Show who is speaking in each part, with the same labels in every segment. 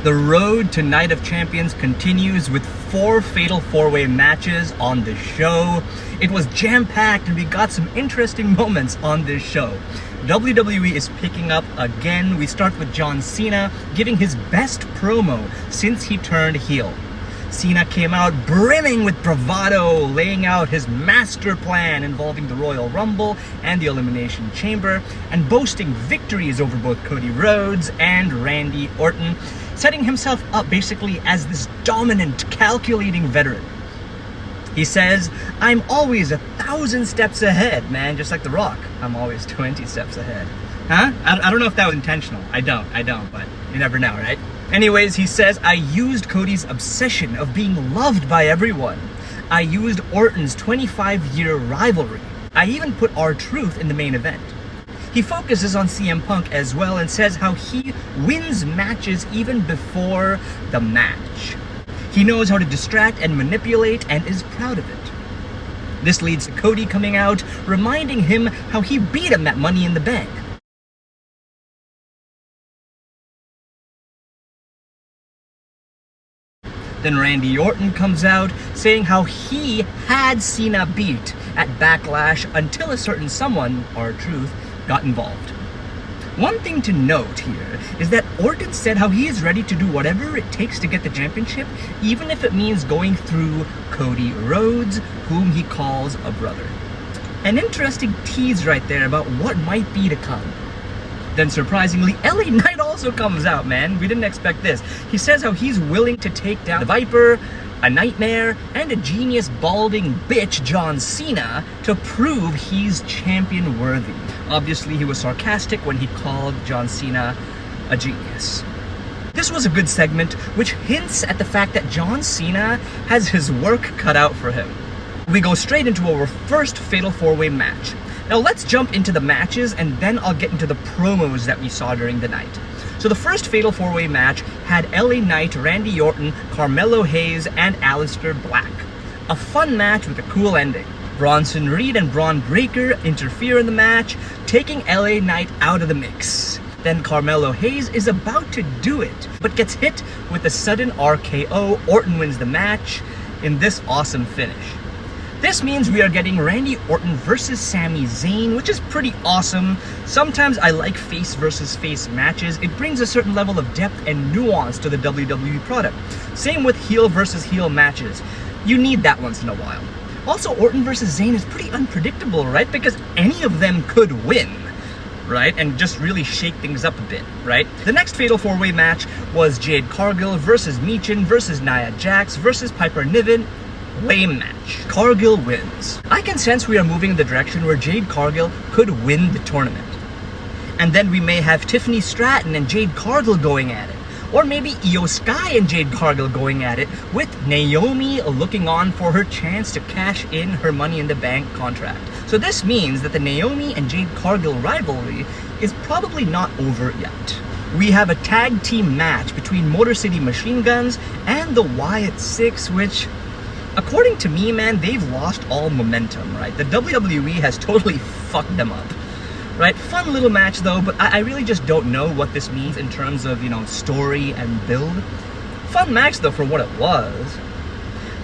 Speaker 1: The road to Night of Champions continues with 4 fatal 4-way matches on the show. It was jam-packed and we got some interesting moments on this show. WWE is picking up again. We start with John Cena giving his best promo since he turned heel. Cena came out brimming with bravado, laying out his master plan involving the Royal Rumble and the Elimination Chamber, and boasting victories over both Cody Rhodes and Randy Orton, setting himself up basically as this dominant, calculating veteran. He says, "I'm always 1,000 steps ahead, man, just like The Rock. I'm always 20 steps ahead." Huh? I don't know if that was intentional. I don't, but you never know, right? Anyways, he says, "I used Cody's obsession of being loved by everyone. I used Orton's 25-year rivalry. I even put R-Truth in the main event." He focuses on CM Punk as well and says how he wins matches even before the match. He knows how to distract and manipulate and is proud of it. This leads to Cody coming out, reminding him how he beat him at Money in the Bank. Then Randy Orton comes out saying how he had Cena beat at Backlash until a certain someone, R-Truth, got involved. One thing to note here is that Orton said how he is ready to do whatever it takes to get the championship, even if it means going through Cody Rhodes, whom he calls a brother. An interesting tease right there about what might be to come. Then surprisingly, LA Knight also comes out, man. We didn't expect this. He says how he's willing to take down the Viper, a Nightmare, and a genius balding bitch, John Cena, to prove he's champion worthy. Obviously, he was sarcastic when he called John Cena a genius. This was a good segment, which hints at the fact that John Cena has his work cut out for him. We go straight into our first Fatal 4-Way match. Now let's jump into the matches and then I'll get into the promos that we saw during the night. So the first Fatal 4-Way match had LA Knight, Randy Orton, Carmelo Hayes, and Aleister Black. A fun match with a cool ending. Bronson Reed and Braun Breaker interfere in the match, taking LA Knight out of the mix. Then Carmelo Hayes is about to do it, but gets hit with a sudden RKO. Orton wins the match in this awesome finish. This means we are getting Randy Orton versus Sami Zayn, which is pretty awesome. Sometimes I like face versus face matches. It brings a certain level of depth and nuance to the WWE product. Same with heel versus heel matches. You need that once in a while. Also, Orton versus Zayn is pretty unpredictable, right? Because any of them could win, right? And just really shake things up a bit, right? The next Fatal 4-Way match was Jade Cargill versus Michin versus Nia Jax versus Piper Niven. Lame match. Cargill wins. I can sense we are moving in the direction where Jade Cargill could win the tournament. And then we may have Tiffany Stratton and Jade Cargill going at it. Or maybe Io Sky and Jade Cargill going at it, with Naomi looking on for her chance to cash in her Money in the Bank contract. So this means that the Naomi and Jade Cargill rivalry is probably not over yet. We have a tag team match between Motor City Machine Guns and the Wyatt Six, which, according to me, man, they've lost all momentum, right? The WWE has totally fucked them up, right? Fun little match though, but I really just don't know what this means in terms of, story and build. Fun match though for what it was.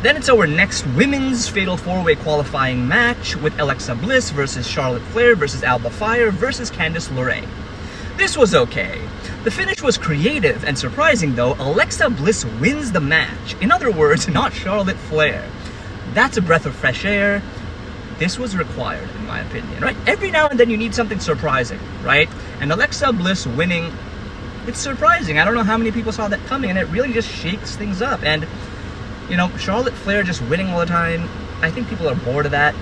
Speaker 1: Then it's our next women's Fatal 4-Way qualifying match with Alexa Bliss versus Charlotte Flair versus Alba Fire versus Candice LeRae. This was okay. The finish was creative and surprising though. Alexa Bliss wins the match. In other words, not Charlotte Flair. That's a breath of fresh air. This was required, in my opinion, right? Every now and then you need something surprising, right? And Alexa Bliss winning, it's surprising. I don't know how many people saw that coming, and it really just shakes things up. And, Charlotte Flair just winning all the time, I think people are bored of that,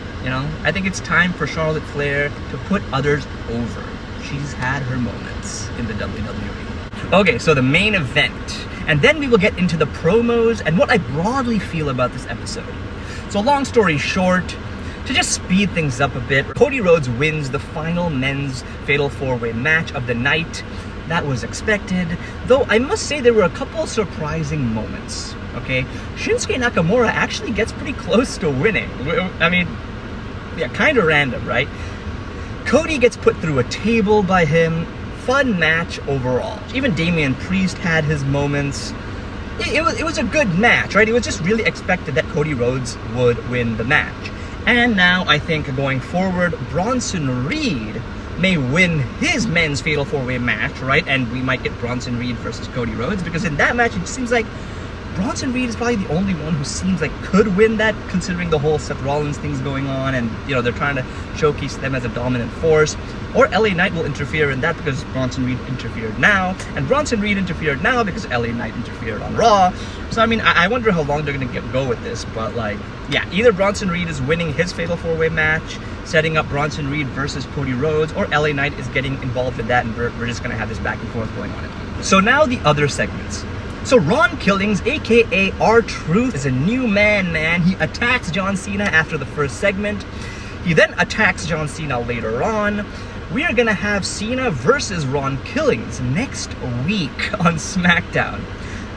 Speaker 1: I think it's time for Charlotte Flair to put others over. She's had her moments in the WWE. Okay, so the main event. And then we will get into the promos and what I broadly feel about this episode. So long story short, to just speed things up a bit, Cody Rhodes wins the final men's Fatal 4-Way match of the night. That was expected, though I must say there were a couple surprising moments, okay? Shinsuke Nakamura actually gets pretty close to winning. I mean, yeah, kind of random, right? Cody gets put through a table by him, fun match overall. Even Damian Priest had his moments. It was a good match, right? It was just really expected that Cody Rhodes would win the match. And now I think going forward, Bronson Reed may win his men's Fatal 4-Way match, right? And we might get Bronson Reed versus Cody Rhodes, because in that match, it seems like Bronson Reed is probably the only one who seems like could win that, considering the whole Seth Rollins thing's going on, and they're trying to showcase them as a dominant force. Or LA Knight will interfere in that because Bronson Reed interfered now, and Bronson Reed interfered now because LA Knight interfered on Raw. So I mean, I wonder how long they're gonna go with this, but like, yeah, either Bronson Reed is winning his Fatal 4-Way match, setting up Bronson Reed versus Cody Rhodes, or LA Knight is getting involved in that, and we're just gonna have this back and forth going on. So now the other segments. So Ron Killings, aka R-Truth, is a new man. He attacks John Cena after the first segment. He then attacks John Cena later on. We are gonna have Cena versus Ron Killings next week on Smackdown.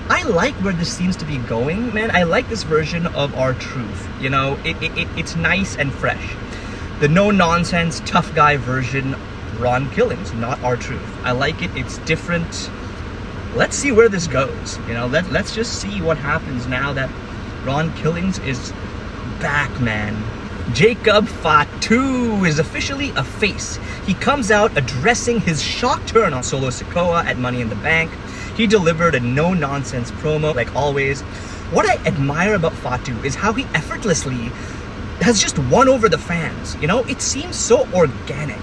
Speaker 1: I like where this seems to be going, man. I like this version of R-Truth. It's nice and fresh. The no-nonsense, tough guy version, Ron Killings, not R-Truth. I like it. It's different. Let's see where this goes. Let's just see what happens now that Ron Killings is back, man. Jacob Fatu is officially a face. He comes out addressing his shock turn on Solo Sikoa at Money in the Bank. He delivered a no-nonsense promo, like always. What I admire about Fatu is how he effortlessly has just won over the fans. It seems so organic,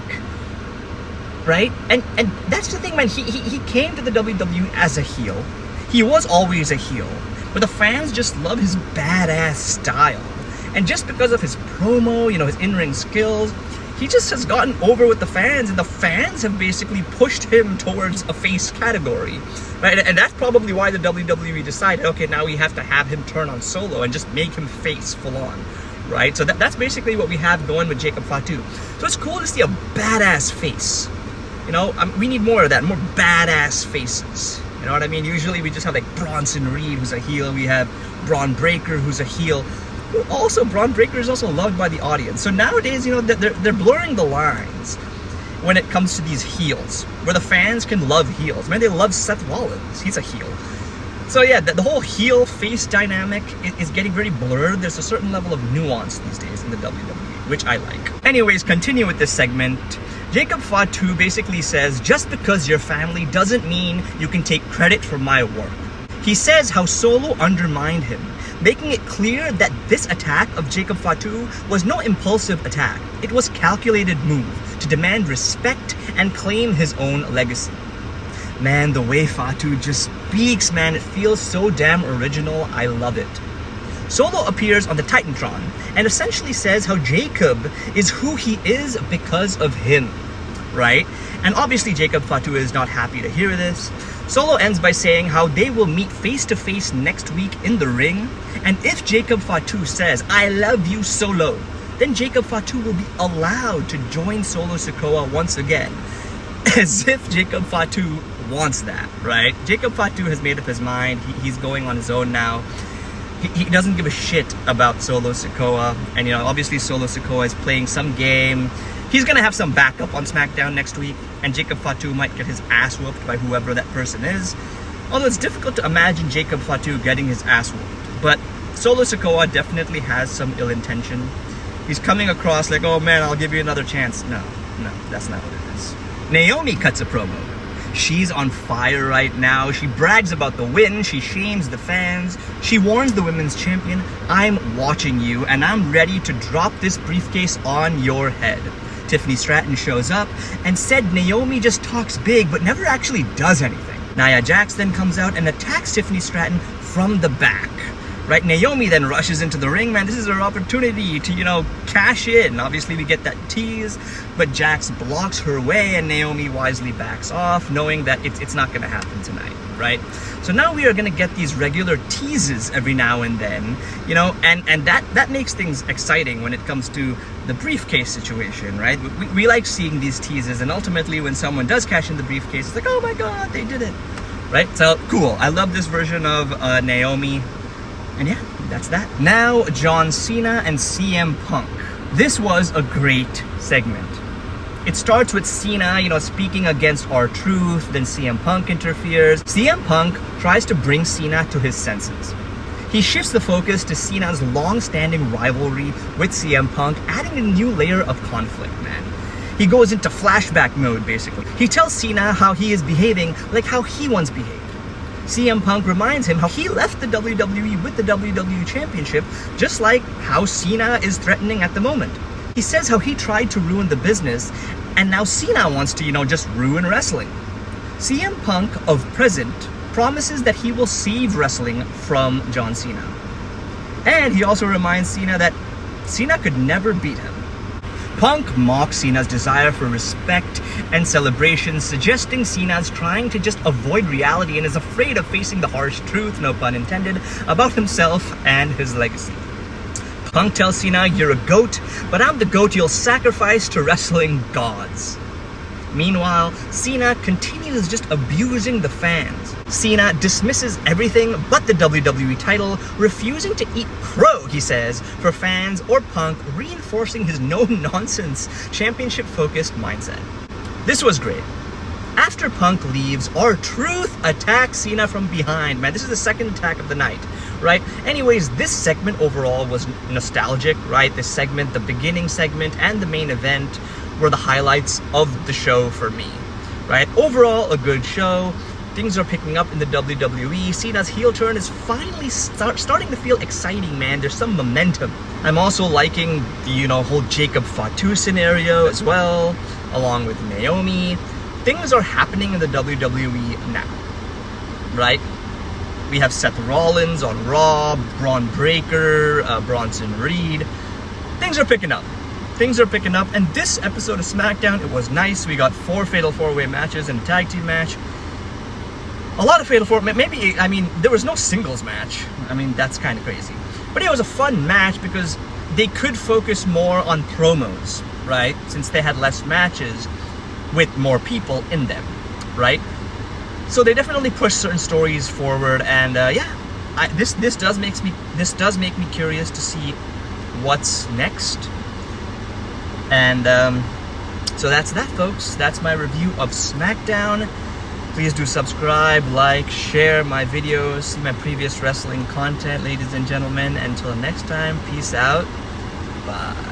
Speaker 1: right? And that's the thing, man. He came to the WWE as a heel. He was always a heel, but the fans just love his badass style. And just because of his promo, his in-ring skills, he just has gotten over with the fans, and the fans have basically pushed him towards a face category, right? And that's probably why the WWE decided, okay, now we have to have him turn on Solo and just make him face full on, right? So that's basically what we have going with Jacob Fatu. So it's cool to see a badass face. We need more of that, more badass faces. You know what I mean? Usually we just have like Bronson Reed, who's a heel. We have Braun Breaker, who's a heel. Also, Braun Breaker is also loved by the audience. So nowadays, they're blurring the lines when it comes to these heels, where the fans can love heels. Man, they love Seth Rollins. He's a heel. So yeah, the whole heel-face dynamic is getting very blurred. There's a certain level of nuance these days in the WWE, which I like. Anyways, continue with this segment. Jacob Fatu basically says, just because your family doesn't mean you can take credit for my work. He says how Solo undermined him, making it clear that this attack of Jacob Fatu was no impulsive attack. It was a calculated move to demand respect and claim his own legacy. Man, the way Fatu just speaks, man, it feels so damn original. I love it. Solo appears on the Titantron and essentially says how Jacob is who he is because of him, right? And obviously Jacob Fatu is not happy to hear this. Solo ends by saying how they will meet face-to-face next week in the ring, and if Jacob Fatu says, I love you, Solo, then Jacob Fatu will be allowed to join Solo Sikoa once again. As if Jacob Fatu wants that, right? Jacob Fatu has made up his mind. He's going on his own now. He doesn't give a shit about Solo Sikoa, and obviously Solo Sikoa is playing some game. He's gonna have some backup on SmackDown next week, and Jacob Fatu might get his ass whooped by whoever that person is. Although it's difficult to imagine Jacob Fatu getting his ass whooped. But Solo Sikoa definitely has some ill intention. He's coming across like, oh man, I'll give you another chance. No, that's not what it is. Naomi cuts a promo. She's on fire right now. She brags about the win. She shames the fans. She warns the women's champion, I'm watching you and I'm ready to drop this briefcase on your head. Tiffany Stratton shows up and said Naomi just talks big but never actually does anything. Nia Jax then comes out and attacks Tiffany Stratton from the back. Right, Naomi then rushes into the ring, man. This is her opportunity to, cash in. Obviously, we get that tease, but Jax blocks her way and Naomi wisely backs off, knowing that it's not going to happen tonight, right? So now we are going to get these regular teases every now and then, and that makes things exciting when it comes to the briefcase situation, right? We like seeing these teases, and ultimately when someone does cash in the briefcase, it's like, oh my God, they did it, right? So, cool. I love this version of Naomi. And yeah, that's that. Now, John Cena and CM Punk. This was a great segment. It starts with Cena, speaking against R-Truth, then CM Punk interferes. CM Punk tries to bring Cena to his senses. He shifts the focus to Cena's long-standing rivalry with CM Punk, adding a new layer of conflict, man. He goes into flashback mode, basically. He tells Cena how he is behaving like how he once behaved. CM Punk reminds him how he left the WWE with the WWE Championship, just like how Cena is threatening at the moment. He says how he tried to ruin the business, and now Cena wants to, just ruin wrestling. CM Punk of present promises that he will save wrestling from John Cena. And he also reminds Cena that Cena could never beat him. Punk mocks Cena's desire for respect and celebration, suggesting Cena's trying to just avoid reality and is afraid of facing the harsh truth, no pun intended, about himself and his legacy. Punk tells Cena, "You're a GOAT, but I'm the GOAT you'll sacrifice to wrestling gods." Meanwhile, Cena continues just abusing the fans. Cena dismisses everything but the WWE title, refusing to eat crow, he says, for fans or Punk, reinforcing his no-nonsense, championship-focused mindset. This was great. After Punk leaves, R-Truth attacks Cena from behind. Man, this is the second attack of the night, right? Anyways, this segment overall was nostalgic, right? This segment, the beginning segment, and the main event were the highlights of the show for me, right? Overall, a good show. Things are picking up in the WWE. Cena's heel turn is finally starting to feel exciting, man. There's some momentum. I'm also liking the, whole Jacob Fatu scenario as well, along with Naomi. Things are happening in the WWE now, right? We have Seth Rollins on Raw, Braun Breaker, Bronson Reed. Things are picking up. And this episode of Smackdown, it was nice. We got 4 Fatal 4-Way matches and a tag team match. A lot of Fatal 4, maybe, there was no singles match. That's kind of crazy. But it was a fun match because they could focus more on promos, right? Since they had less matches with more people in them, right? So they definitely push certain stories forward, and this does make me curious to see what's next. And so that's that, folks. That's my review of Smackdown. Please do subscribe, like, share my videos, see my previous wrestling content, ladies and gentlemen. Until next time, peace out. Bye.